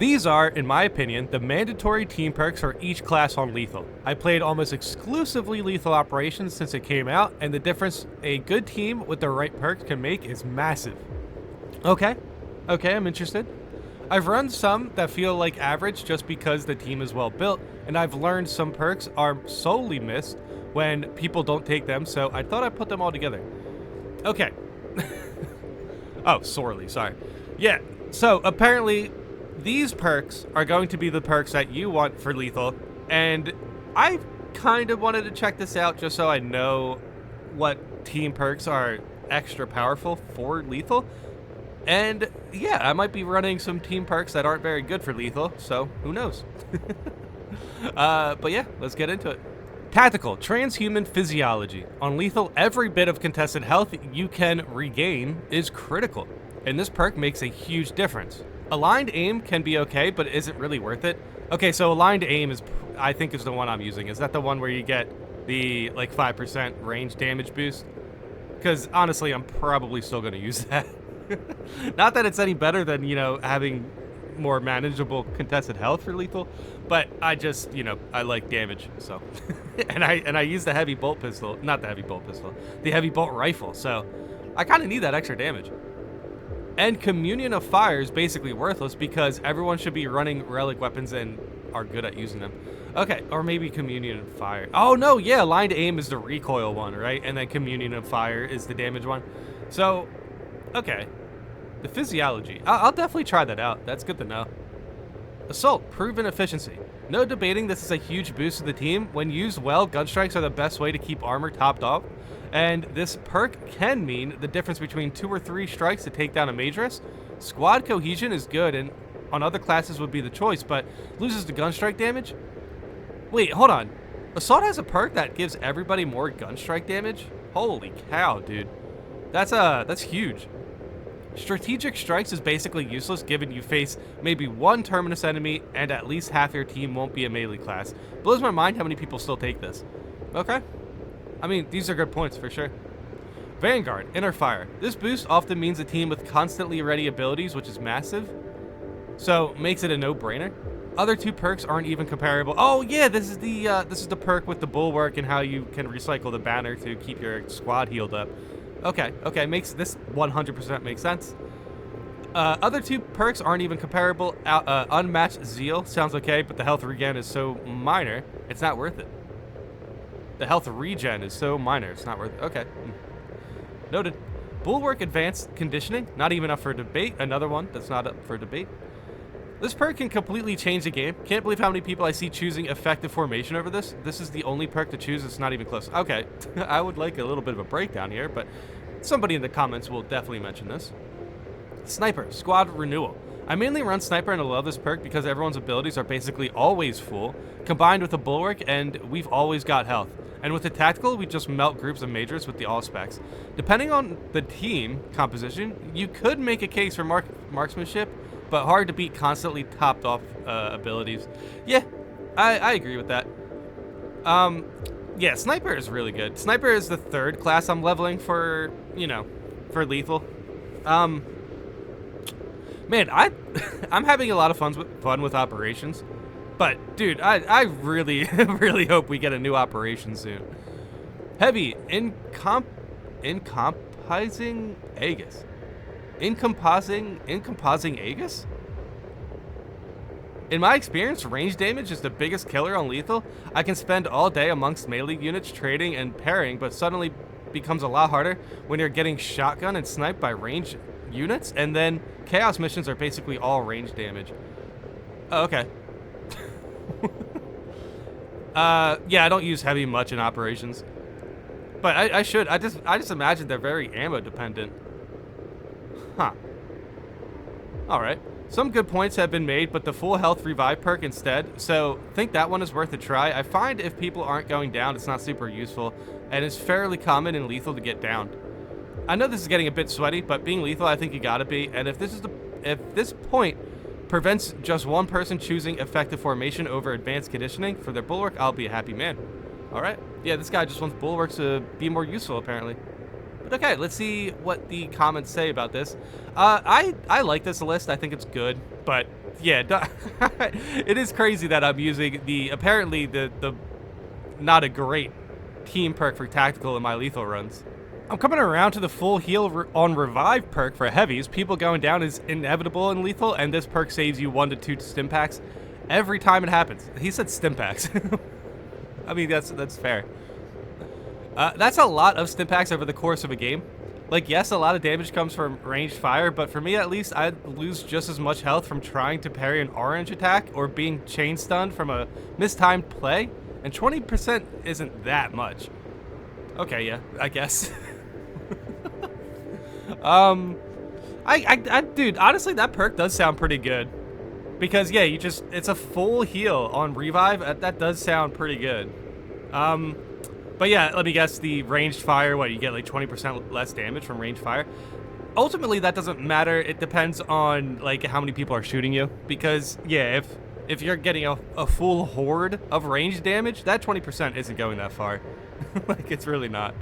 These are, in my opinion, the mandatory team perks for each class on Lethal. I played almost exclusively Lethal Operations since it came out, and the difference a good team with the right perks can make is massive. Okay, I'm interested. I've run some that feel like average just because the team is well built, and I've learned some perks are solely missed when people don't take them, so I thought I'd put them all together. Okay. Oh, sorely, sorry. Yeah, so apparently these perks are going to be the perks that you want for Lethal, and I kind of wanted to check this out just so I know what team perks are extra powerful for Lethal. And yeah, I might be running some team perks that aren't very good for Lethal, so who knows? But yeah, let's get into it. Tactical, transhuman physiology. On Lethal, every bit of contested health you can regain is critical, and this perk makes a huge difference. Aligned aim can be okay, but isn't really worth it. Okay, so aligned aim is, I think, is the one I'm using. Is that the one where you get the, like, 5% range damage boost? Because, honestly, I'm probably still going to use that. Not that it's any better than, you know, having more manageable contested health for Lethal, but I just, you know, I like damage, so. and I use the heavy bolt pistol, not the heavy bolt pistol, the heavy bolt rifle, so I kind of need that extra damage. And Communion of Fire is basically worthless because everyone should be running relic weapons and are good at using them. Okay, or maybe Communion of Fire. Oh no, yeah, aligned aim is the recoil one, right? And then Communion of Fire is the damage one. So, okay. The physiology. I'll definitely try that out. That's good to know. Assault, proven efficiency. No debating this is a huge boost to the team. When used well, gun strikes are the best way to keep armor topped off. And this perk can mean the difference between 2 or 3 strikes to take down a Majoris. Squad cohesion is good, and on other classes would be the choice, but loses the gun strike damage? Wait, hold on. Assault has a perk that gives everybody more gun strike damage? Holy cow, dude. That's huge. Strategic strikes is basically useless given you face maybe one terminus enemy and at least half your team won't be a melee class. Blows my mind how many people still take this. Okay. I mean, these are good points for sure. Vanguard, Inner Fire. This boost often means a team with constantly ready abilities, which is massive. So, makes it a no-brainer. Other 2 perks aren't even comparable. Oh yeah, this is the perk with the bulwark and how you can recycle the banner to keep your squad healed up. Okay, makes this 100% makes sense. Other 2 perks aren't even comparable. Unmatched Zeal sounds okay, but the health regen is so minor, it's not worth it. The health regen is so minor, it's not worth it. Okay. Noted. Bulwark Advanced Conditioning, not even up for debate. Another one that's not up for debate. This perk can completely change the game. Can't believe how many people I see choosing effective formation over this. This is the only perk to choose. It's not even close. Okay, I would like a little bit of a breakdown here, but somebody in the comments will definitely mention this. Sniper, Squad Renewal. I mainly run Sniper and I love this perk because everyone's abilities are basically always full, combined with a Bulwark, and we've always got health. And with the Tactical, we just melt groups of Majors with the all specs. Depending on the team composition, you could make a case for marksmanship, but hard to beat constantly topped off abilities. Yeah, I agree with that. Yeah, Sniper is really good. Sniper is the 3rd class I'm leveling for, you know, for Lethal. Man, I'm having a lot of fun with operations. But, dude, I really, really hope we get a new operation soon. Heavy, encompassing Aegis. Encompassing Aegis? In my experience, range damage is the biggest killer on Lethal. I can spend all day amongst melee units trading and pairing, but suddenly becomes a lot harder when you're getting shotgun and sniped by range units, and then chaos missions are basically all range damage. Oh, okay. Yeah, I don't use heavy much in operations, but I should. I just imagine they're very ammo dependent. Huh. Alright. Some good points have been made, but the full health revive perk instead, so think that one is worth a try. I find if people aren't going down, it's not super useful, and it's fairly common in Lethal to get downed. I know this is getting a bit sweaty, but being Lethal, I think you gotta be, and if this point prevents just one person choosing effective formation over advanced conditioning for their bulwark, I'll be a happy man. Alright. Yeah, this guy just wants bulwarks to be more useful, apparently. But okay, let's see what the comments say about this. I like this list. I think it's good, but Yeah, it is crazy that I'm using apparently the not a great team perk for tactical in my lethal runs. I'm coming around to the full heal on revive perk for heavies. People going down is inevitable in lethal, and this perk saves you 1 to 2 stim packs every time it happens. He said stim packs. I mean, that's fair. That's a lot of stim packs over the course of a game. Like, yes, a lot of damage comes from ranged fire, but for me at least, I'd lose just as much health from trying to parry an orange attack or being chain stunned from a mistimed play, and 20% isn't that much. Okay, yeah, I guess. Dude, honestly, that perk does sound pretty good. Because, yeah, it's a full heal on revive. That does sound pretty good. But yeah, let me guess, the ranged fire, what, you get like 20% less damage from ranged fire? Ultimately, that doesn't matter. It depends on, like, how many people are shooting you. Because, yeah, if you're getting a full horde of ranged damage, that 20% isn't going that far. Like, it's really not.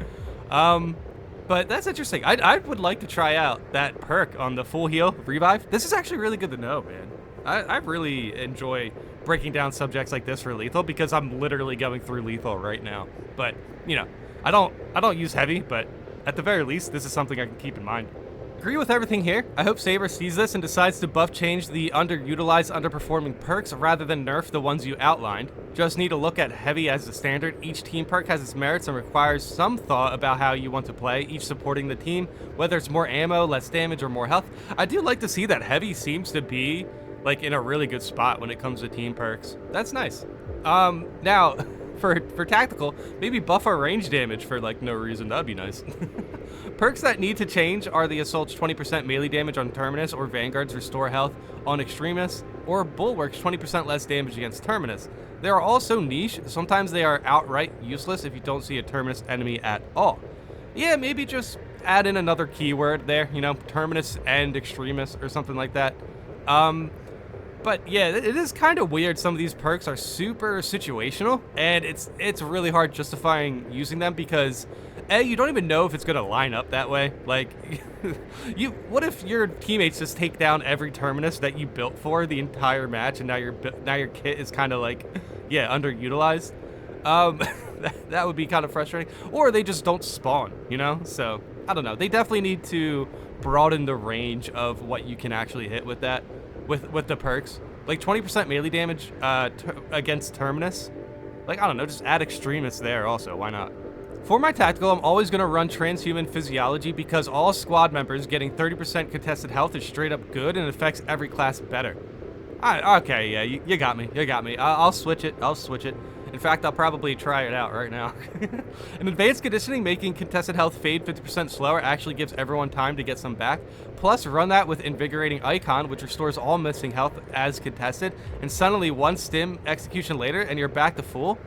But that's interesting. I would like to try out that perk on the full heal revive. This is actually really good to know, man. I really enjoy breaking down subjects like this for lethal because I'm literally going through lethal right now. But, you know, I don't use heavy, but at the very least, this is something I can keep in mind. Agree with everything here. I hope Saber sees this and decides to buff change the underutilized, underperforming perks rather than nerf the ones you outlined. Just need to look at heavy as the standard. Each team perk has its merits and requires some thought about how you want to play, each supporting the team, whether it's more ammo, less damage, or more health. I do like to see that heavy seems to be like in a really good spot when it comes to team perks. That's nice. Now, for tactical, maybe buff our range damage for like no reason. That'd be nice. Perks that need to change are the Assault's 20% melee damage on Terminus, or Vanguard's Restore Health on Extremis, or Bulwark's 20% less damage against Terminus. They are also niche. Sometimes they are outright useless if you don't see a Terminus enemy at all. Yeah, maybe just add in another keyword there, you know, Terminus and Extremis or something like that. But yeah, it is kind of weird. Some of these perks are super situational, and it's really hard justifying using them because A, you don't even know if it's gonna line up that way. Like, what if your teammates just take down every Terminus that you built for the entire match, and now your kit is kind of like, yeah, underutilized? That would be kind of frustrating. Or they just don't spawn, you know? So I don't know. They definitely need to broaden the range of what you can actually hit with that. With the perks, like 20% melee damage against Terminus. Like, I don't know, just add Extremis there also, why not? For my tactical, I'm always going to run transhuman physiology because all squad members getting 30% contested health is straight up good and affects every class better. Okay, yeah, you got me. I'll switch it. In fact, I'll probably try it out right now. In advanced conditioning, making contested health fade 50% slower actually gives everyone time to get some back. Plus, run that with Invigorating Icon, which restores all missing health as contested, and suddenly one stim execution later, and you're back to full.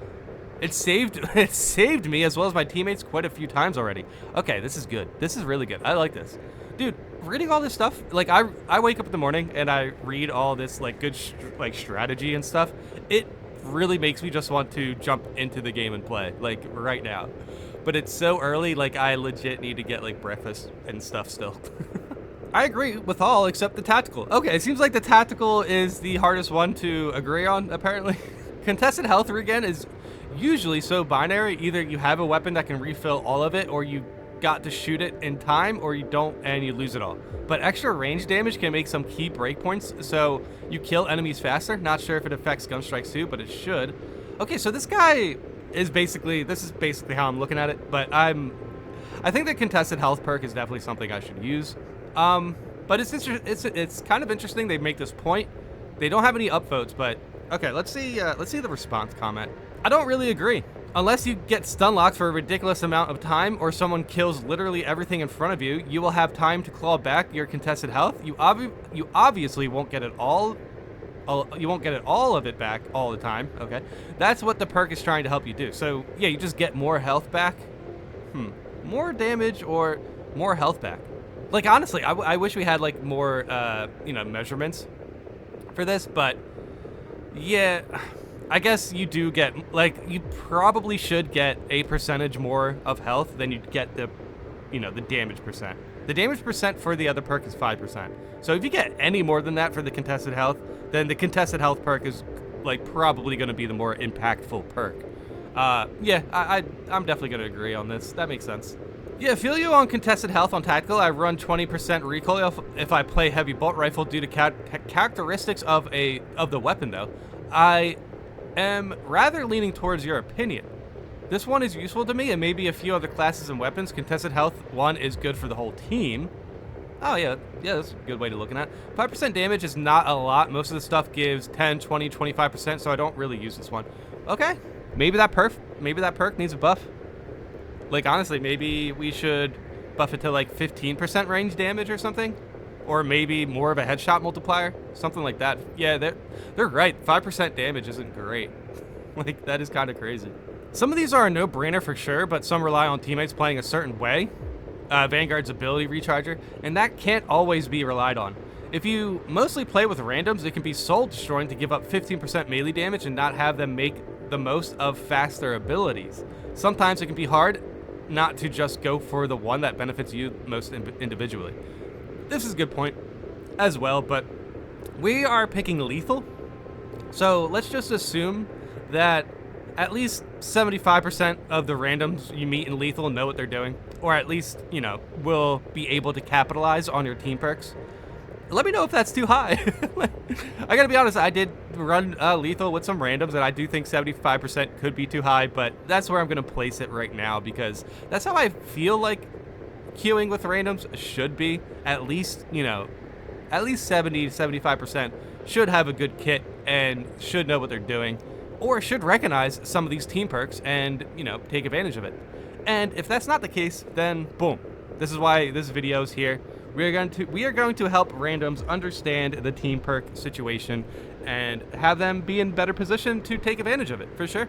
It saved me as well as my teammates quite a few times already. Okay, this is good. This is really good. I like this. Dude, reading all this stuff, like I wake up in the morning and I read all this like good strategy and stuff. It really makes me just want to jump into the game and play, like right now. But it's so early, like I legit need to get like breakfast and stuff still. I agree with all except the tactical. Okay, it seems like the tactical is the hardest one to agree on, apparently. Contested health regen is usually so binary. Either you have a weapon that can refill all of it, or you got to shoot it in time, or you don't and you lose it all. But extra range damage can make some key breakpoints, so you kill enemies faster. Not sure if it affects gun strikes too, but it should. Okay, so this guy is basically, this is basically how I'm looking at it, but I think the contested health perk is definitely something I should use. But it's kind of interesting they make this point. They don't have any upvotes, but okay, let's see the response comment. I don't really agree. Unless you get stun locked for a ridiculous amount of time or someone kills literally everything in front of you, you will have time to claw back your contested health. You obviously won't get it all. You won't get it all of it back all the time. Okay, that's what the perk is trying to help you do. So yeah, you just get more health back. More damage or more health back. Like honestly, I wish we had like more measurements for this, but yeah. I guess you do get, like, you probably should get a percentage more of health than you'd get the damage percent. The damage percent for the other perk is 5%. So if you get any more than that for the contested health, then the contested health perk is like probably going to be the more impactful perk. Yeah, I'm definitely going to agree on this. That makes sense. Yeah, feel you on contested health on tactical. I run 20% recoil if I play heavy bolt rifle due to characteristics of the weapon, though. I am rather leaning towards your opinion. This one is useful to me, and maybe a few other classes and weapons. Contested health 1 is good for the whole team. Oh, yeah, that's a good way to looking at it. 5% damage is not a lot. Most of the stuff gives 10, 20, 25%, so I don't really use this one. Okay, maybe that perk needs a buff. Like, honestly, maybe we should buff it to, like, 15% range damage or something. Or maybe more of a headshot multiplier. Something like that. Yeah, they're right. 5% damage isn't great. Like, that is kind of crazy. Some of these are a no-brainer for sure, but some rely on teammates playing a certain way. Vanguard's ability recharger, and that can't always be relied on. If you mostly play with randoms, it can be soul-destroying to give up 15% melee damage and not have them make the most of faster abilities. Sometimes it can be hard not to just go for the one that benefits you most individually. This is a good point as well, but we are picking lethal, so let's just assume that at least 75% of the randoms you meet in lethal know what they're doing, or at least, you know, will be able to capitalize on your team perks. Let me know if that's too high. I gotta be honest, I did run lethal with some randoms, and I do think 75% could be too high, but that's where I'm gonna place it right now, because that's how I feel like queuing with randoms should be. At least, you know, at least 70 to 75% should have a good kit and should know what they're doing, or should recognize some of these team perks and, you know, take advantage of it. And if that's not the case, then boom. This is why this video is here. We are going to help randoms understand the team perk situation and have them be in better position to take advantage of it, for sure.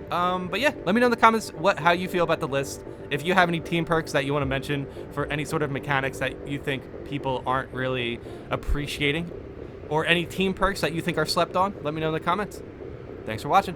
But yeah, let me know in the comments how you feel about the list. If you have any team perks that you want to mention for any sort of mechanics that you think people aren't really appreciating, or any team perks that you think are slept on, let me know in the comments. Thanks for watching.